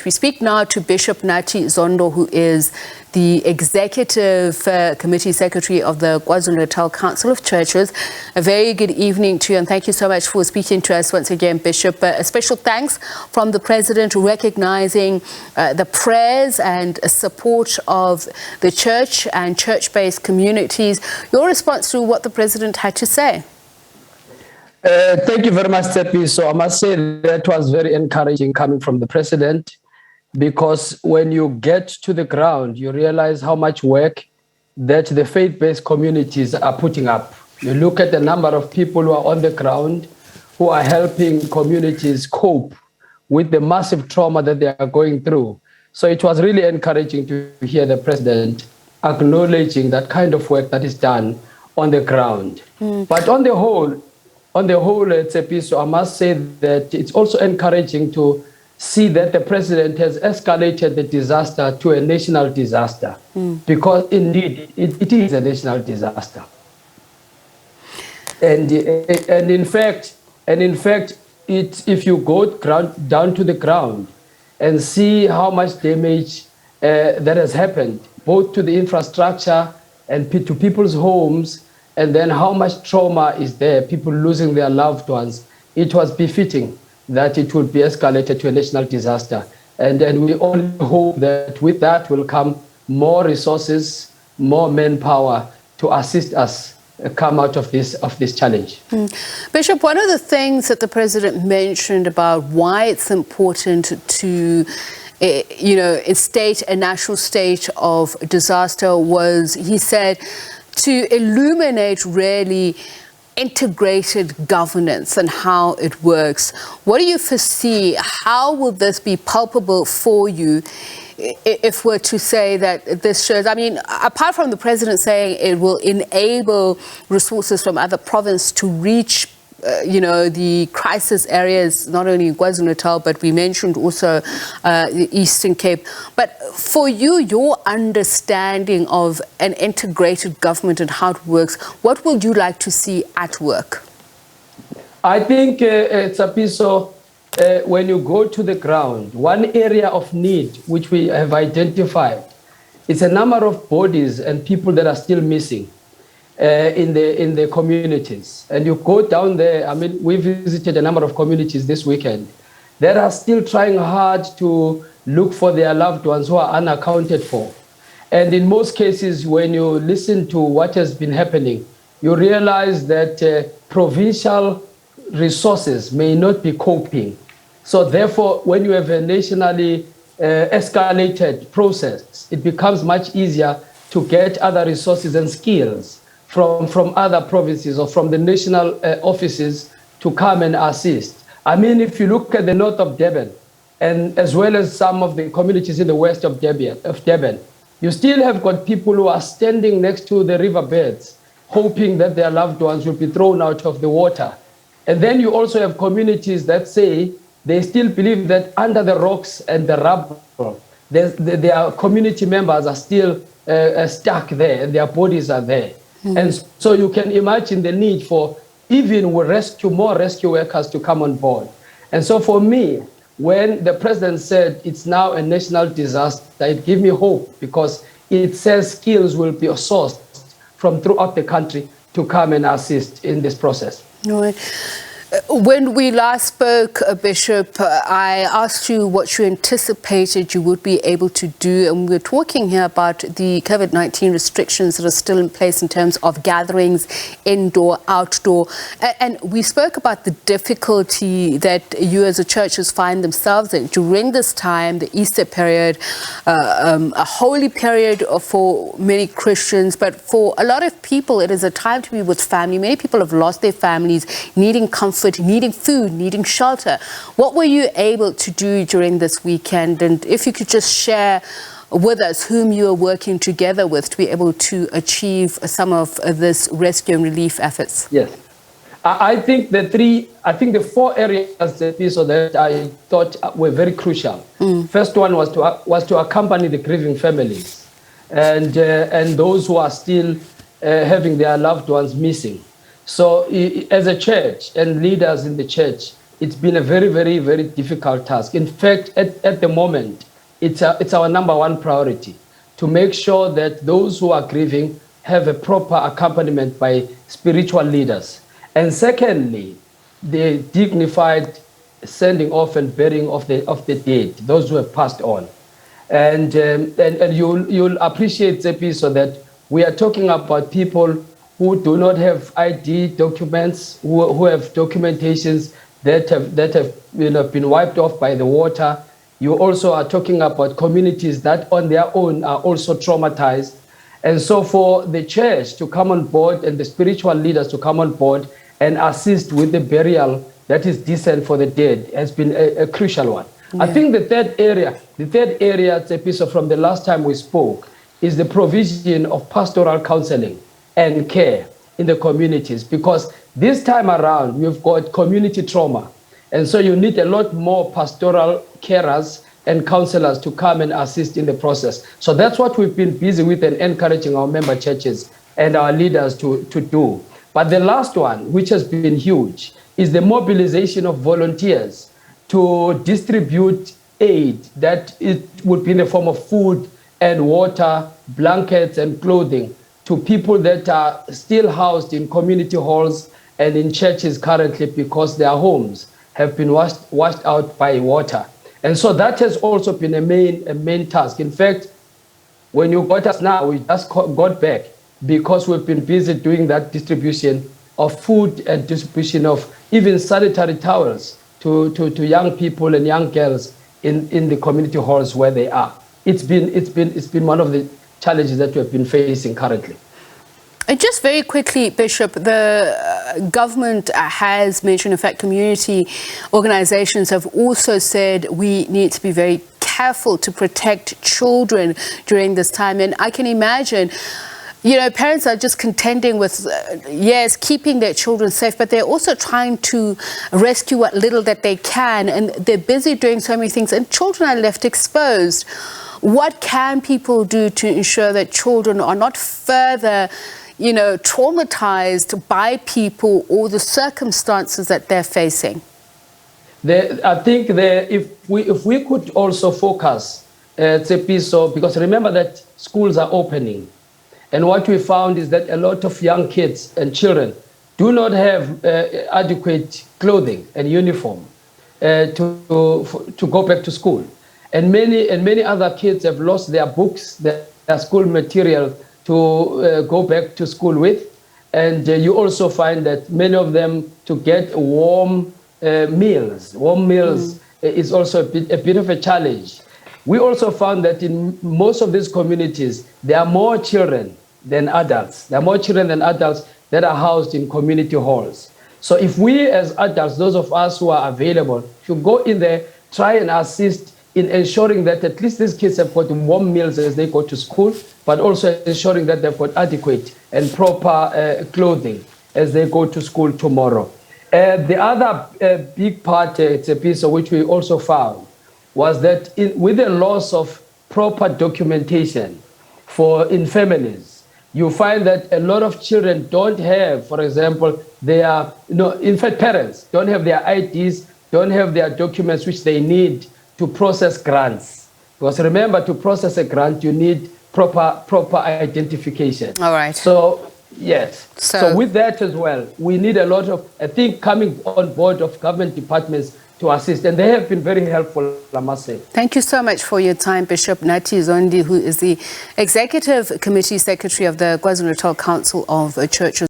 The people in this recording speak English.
We speak now to Bishop Nathi Zondi, who is the Executive Committee Secretary of the KwaZulu-Natal Council of Churches. A very good evening to you, and thank you so much for speaking to us once again, Bishop. A special thanks from the President recognizing the prayers and support of the church and church-based communities. Your response to what the President had to say? Thank you very much, Tsepi. So I must say that was very encouraging coming from the President, because when you get to the ground, you realize how much work that the faith-based communities are putting up. You look at the number of people who are on the ground, who are helping communities cope with the massive trauma that they are going through. So it was really encouraging to hear the President acknowledging that kind of work that is done on the ground. But on the whole, Tsepi, so I must say that it's also encouraging to see that the President has escalated the disaster to a national disaster, because indeed it is a national disaster. And in fact, if you go down to the ground and see how much damage that has happened, both to the infrastructure and to people's homes, and then how much trauma is there, people losing their loved ones, it was befitting that it would be escalated to a national disaster. And we all hope that with that will come more resources, more manpower to assist us come out of this challenge. Bishop, one of the things that the President mentioned about why it's important to state a national state of disaster was, he said, to illuminate really integrated governance and how it works. What do you foresee? How will this be palpable for you if we're to say that this shows, I mean, apart from the President saying it will enable resources from other provinces to reach the crisis areas, not only in KwaZulu-Natal, but we mentioned also the Eastern Cape. But for you, your understanding of an integrated government and how it works, what would you like to see at work? I think it's a piece of, when you go to the ground, one area of need which we have identified is a number of bodies and people that are still missing in the communities. And you go down there, I mean, we visited a number of communities this weekend that are still trying hard to look for their loved ones who are unaccounted for. And in most cases, when you listen to what has been happening, you realize that provincial resources may not be coping. So therefore, when you have a nationally escalated process, it becomes much easier to get other resources and skills from other provinces or from the national offices to come and assist. I mean, if you look at the north of Durban, and as well as some of the communities in the west of Durban, you still have got people who are standing next to the riverbeds, hoping that their loved ones will be thrown out of the water. And then you also have communities that say they still believe that under the rocks and the rubble, their community members are still stuck there, and their bodies are there. And so you can imagine the need for even more rescue workers to come on board. And so for me, when the President said it's now a national disaster, it gave me hope, because it says skills will be sourced from throughout the country to come and assist in this process. No. When we last spoke, Bishop, I asked you what you anticipated you would be able to do, and we were talking here about the COVID-19 restrictions that are still in place in terms of gatherings, indoor, outdoor, and we spoke about the difficulty that you as a churches find themselves in during this time, the Easter period, a holy period for many Christians, but for a lot of people it is a time to be with family. Many people have lost their families, needing comfort, needing food, needing shelter. What were you able to do during this weekend? And if you could just share with us whom you are working together with to be able to achieve some of this rescue and relief efforts. Yes. I think the four areas that I thought were very crucial. First one was to accompany the grieving families and those who are still having their loved ones missing. So as a church and leaders in the church, it's been a very, very, very difficult task. In fact, at the moment, it's our number one priority to make sure that those who are grieving have a proper accompaniment by spiritual leaders. And secondly, the dignified sending off and burying of the dead, those who have passed on. And you'll appreciate, Tsepiso, that we are talking about people who do not have ID documents, who have documentations that have been wiped off by the water. You also are talking about communities that on their own are also traumatized. And so for the church to come on board and the spiritual leaders to come on board and assist with the burial that is decent for the dead has been a crucial one. Yeah. I think the third area, Tsepiso, from the last time we spoke, is the provision of pastoral counseling and care in the communities, because this time around we've got community trauma, and so you need a lot more pastoral carers and counselors to come and assist in the process. So that's what we've been busy with and encouraging our member churches and our leaders to do. But the last one, which has been huge, is the mobilization of volunteers to distribute aid that it would be in the form of food and water, blankets and clothing to people that are still housed in community halls and in churches currently because their homes have been washed out by water. And so that has also been a main task. In fact, when you got us now, we just got back because we've been busy doing that distribution of food and distribution of even sanitary towels to young people and young girls in the community halls where they are. It's been one of the challenges that we have been facing currently. And just very quickly, Bishop, the government has mentioned, in fact, community organizations have also said we need to be very careful to protect children during this time. And I can imagine, parents are just contending with, yes, keeping their children safe, but they're also trying to rescue what little that they can. And they're busy doing so many things, and children are left exposed. What can people do to ensure that children are not further, traumatized by people or the circumstances that they're facing? I think if we could also focus, Tsepiso, because remember that schools are opening. And what we found is that a lot of young kids and children do not have adequate clothing and uniform to go back to school. And many other kids have lost their books, their school material to go back to school with. And you also find that many of them to get warm meals is also a bit of a challenge. We also found that in most of these communities, there are more children than adults. There are more children than adults that are housed in community halls. So if we as adults, those of us who are available, should go in there, try and assist in ensuring that at least these kids have got warm meals as they go to school, but also ensuring that they've got adequate and proper clothing as they go to school tomorrow. The other big part, it's a piece of which we also found, was that with the loss of proper documentation in families, you find that a lot of children don't have, for example, in fact, parents don't have their IDs, don't have their documents which they need to process grants. Because remember, to process a grant, you need proper identification. All right. So, yes. So with that as well, we need a lot of, I think, coming on board of government departments to assist. And they have been very helpful, I must say. Thank you so much for your time, Bishop Nathi Zondi, who is the Executive Committee Secretary of the KwaZulu-Natal Council of Churches.